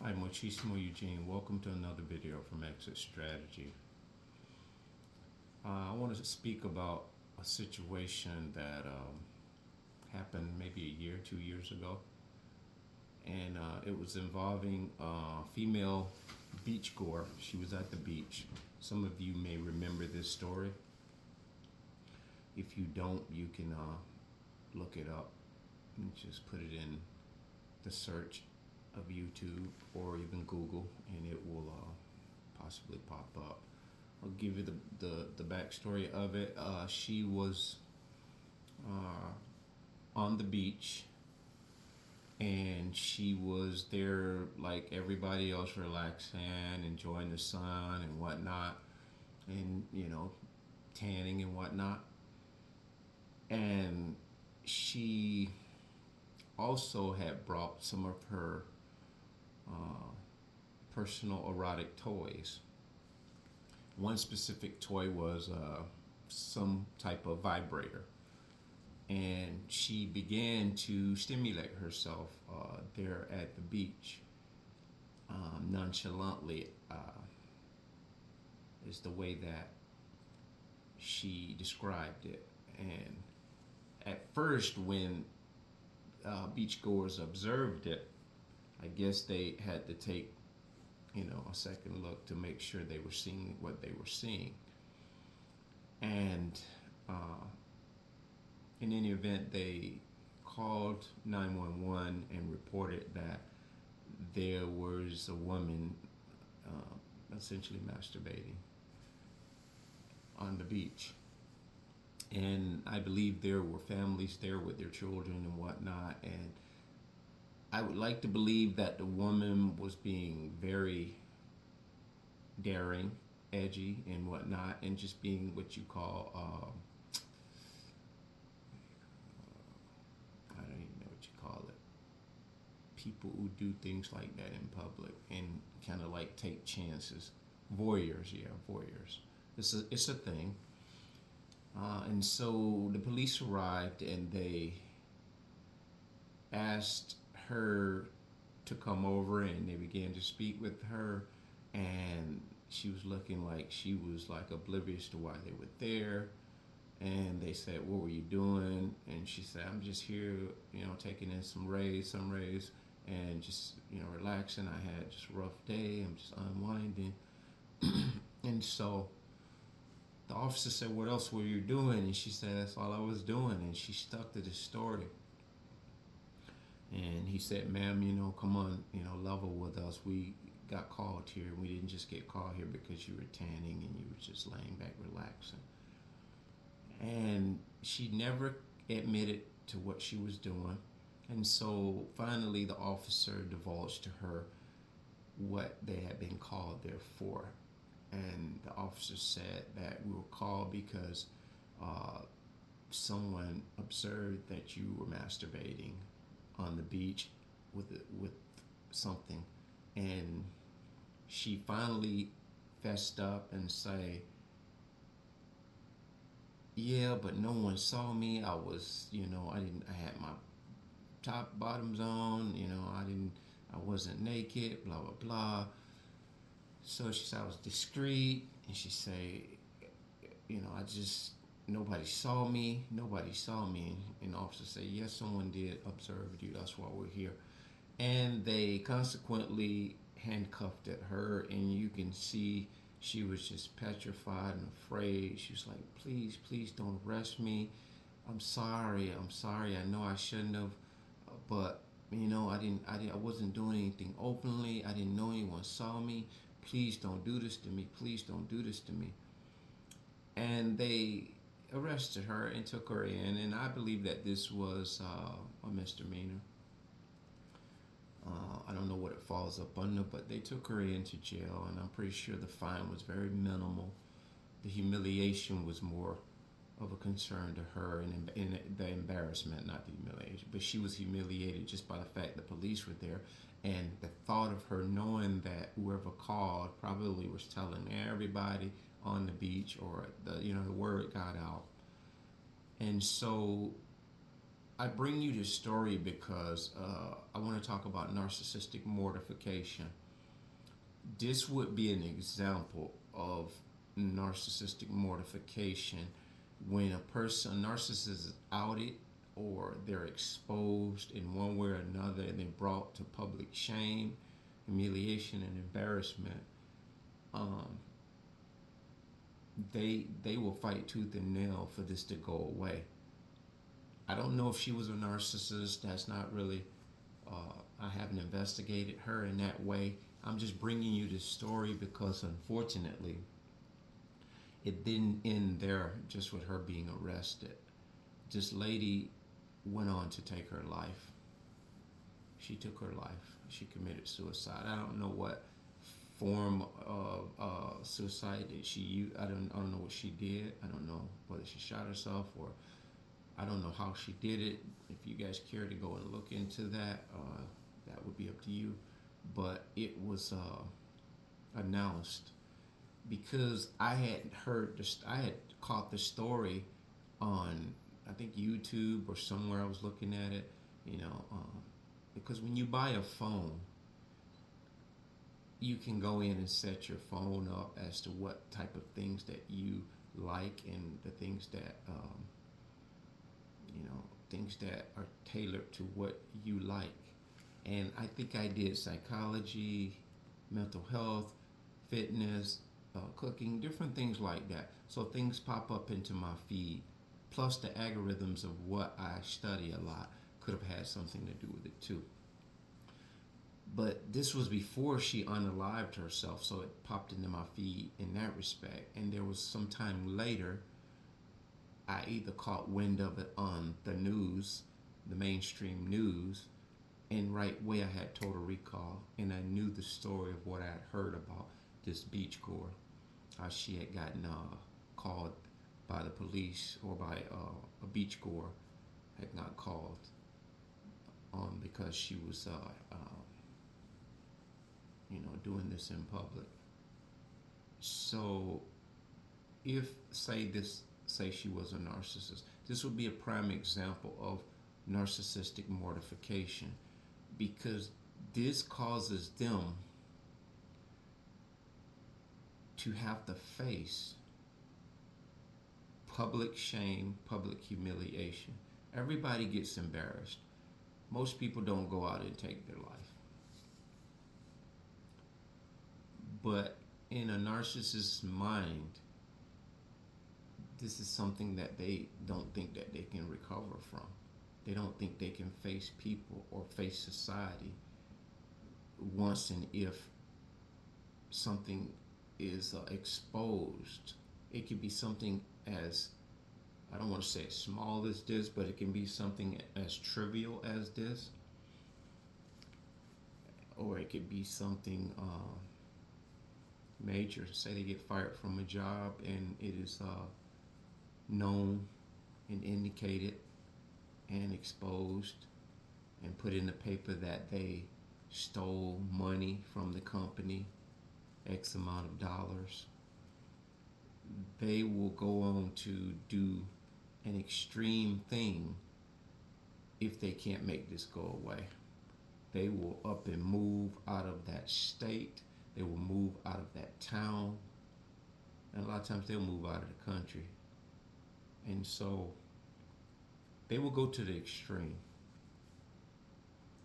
Hi, Muchísimo Eugene. Welcome to another video from Exit Strategy. I wanted to speak about a situation that happened maybe a year, 2 years ago, and it was involving a female beachgoer. She was at the beach. Some of you may remember this story. If you don't, you can look it up and just put it in the search of YouTube or even Google, and it will possibly pop up. I'll give you the backstory of it. She was on the beach, and she was there like everybody else, relaxing, enjoying the sun and whatnot, and tanning and whatnot. And she also had brought some of her uh, personal erotic toys. One specific toy was some type of vibrator, and she began to stimulate herself there at the beach. Nonchalantly is the way that she described it. And at first, when beachgoers observed it, I guess they had to take a second look to make sure they were seeing what they were seeing. And in any event, they called 911 and reported that there was a woman essentially masturbating on the beach. And I believe there were families there with their children and whatnot. And I would like to believe that the woman was being very daring, edgy, and whatnot, and just being what you call, I don't even know what you call it, people who do things like that in public and kind of like take chances. Voyeurs, yeah, voyeurs. It's a thing. And so the police arrived and they asked her to come over, and they began to speak with her, and she was looking like she was like oblivious to why they were there. And they said, what were you doing? And she said, I'm just here, taking in some rays, and just relaxing. I had just a rough day, I'm just unwinding. And so the officer said, what else were you doing? And she said, that's all I was doing. And she stuck to this story. And he said, ma'am, come on, level with us. We got called here. We didn't just get called here because you were tanning and you were just laying back relaxing. And she never admitted to what she was doing. And so finally the officer divulged to her what they had been called there for. And the officer said that we were called because someone observed that you were masturbating on the beach with something. And she finally fessed up and say, yeah, but no one saw me. I was, I had my bottoms on, I wasn't naked, blah, blah, blah. So she said I was discreet, and she said, nobody saw me. And the officer said, yes, someone did observe you. That's why we're here. And they consequently handcuffed at her, and you can see she was just petrified and afraid. She was like, please don't arrest me. I'm sorry. I know I shouldn't have, but I wasn't doing anything openly. I didn't know anyone saw me. Please don't do this to me. Please don't do this to me. And they arrested her and took her in, and I believe that this was a misdemeanor. I don't know what it falls up under, but they took her into jail, and I'm pretty sure the fine was very minimal. The humiliation was more of a concern to her, and the embarrassment, not the humiliation. But she was humiliated just by the fact the police were there, and the thought of her knowing that whoever called probably was telling everybody on the beach, or the word got out. And so I bring you this story because I want to talk about narcissistic mortification. This would be an example of narcissistic mortification when a narcissist is outed or they're exposed in one way or another and they're brought to public shame, humiliation, and embarrassment. Um, they will fight tooth and nail for this to go away. I don't know if she was a narcissist. That's not really. I haven't investigated her in that way. I'm just bringing you this story because unfortunately, it didn't end there just with her being arrested. This lady went on to take her life. She took her life. She committed suicide. I don't know what form of suicide that she used. I don't know what she did. I don't know whether she shot herself or I don't know how she did it. If you guys care to go and look into that, that would be up to you. But it was announced because I had heard this. I had caught the story on I think YouTube or somewhere. I was looking at it, you know, because when you buy a phone, you can go in and set your phone up as to what type of things that you like and the things that things that are tailored to what you like. And I think I did psychology, mental health, fitness, cooking, different things like that. So things pop up into my feed. Plus the algorithms of what I study a lot could have had something to do with it too. But this was before she unalived herself, so it popped into my feed in that respect. And there was some time later, I either caught wind of it on the news, the mainstream news, and right away I had total recall, and I knew the story of what I had heard about this beachgoer, how she had gotten called by the police or by a beachgoer had not called because she was doing this in public. So if say she was a narcissist, this would be a prime example of narcissistic mortification because this causes them to have to face public shame, public humiliation. Everybody gets embarrassed. Most people don't go out and take their life. But in a narcissist's mind, this is something that they don't think that they can recover from. They don't think they can face people or face society once and if something is exposed. It could be something as, I don't want to say as small as this, but it can be something as trivial as this, or it could be something major. Say they get fired from a job and it is known and indicated and exposed and put in the paper that they stole money from the company, X amount of dollars. They will go on to do an extreme thing if they can't make this go away. They will up and move out of that state. They will move out of that town. And a lot of times they'll move out of the country. And so they will go to the extreme,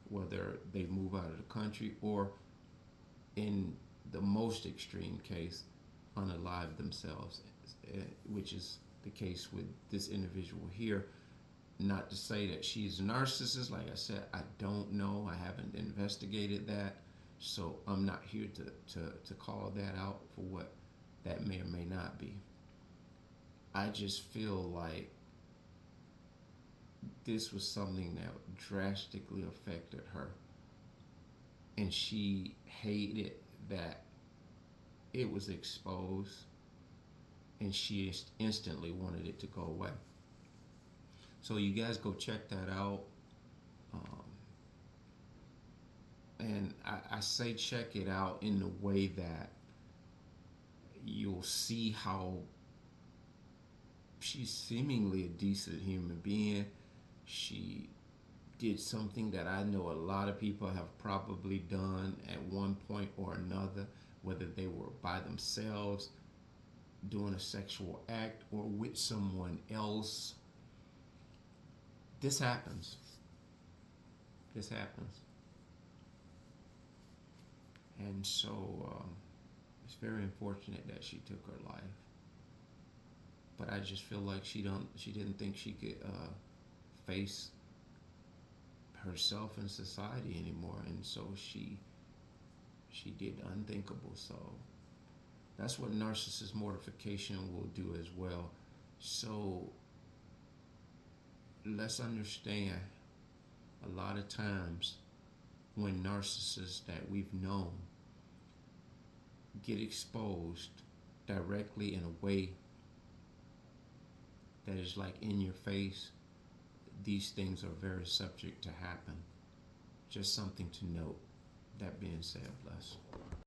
whether they move out of the country or, in the most extreme case, unalive themselves, which is the case with this individual here. Not to say that she's a narcissist. Like I said, I don't know. I haven't investigated that. So I'm not here to call that out for what that may or may not be. I just feel like this was something that drastically affected her. And she hated that it was exposed, and she instantly wanted it to go away. So you guys go check that out. And I say check it out in the way that you'll see how she's seemingly a decent human being. She did something that I know a lot of people have probably done at one point or another, whether they were by themselves doing a sexual act or with someone else. This happens. This happens. And so it's very unfortunate that she took her life. But I just feel like she didn't think she could face herself in society anymore, and so she did the unthinkable. So that's what narcissist mortification will do as well. So let's understand, a lot of times when narcissists that we've known get exposed directly in a way that is like in your face, these things are very subject to happen. Just something to note. That being said, bless.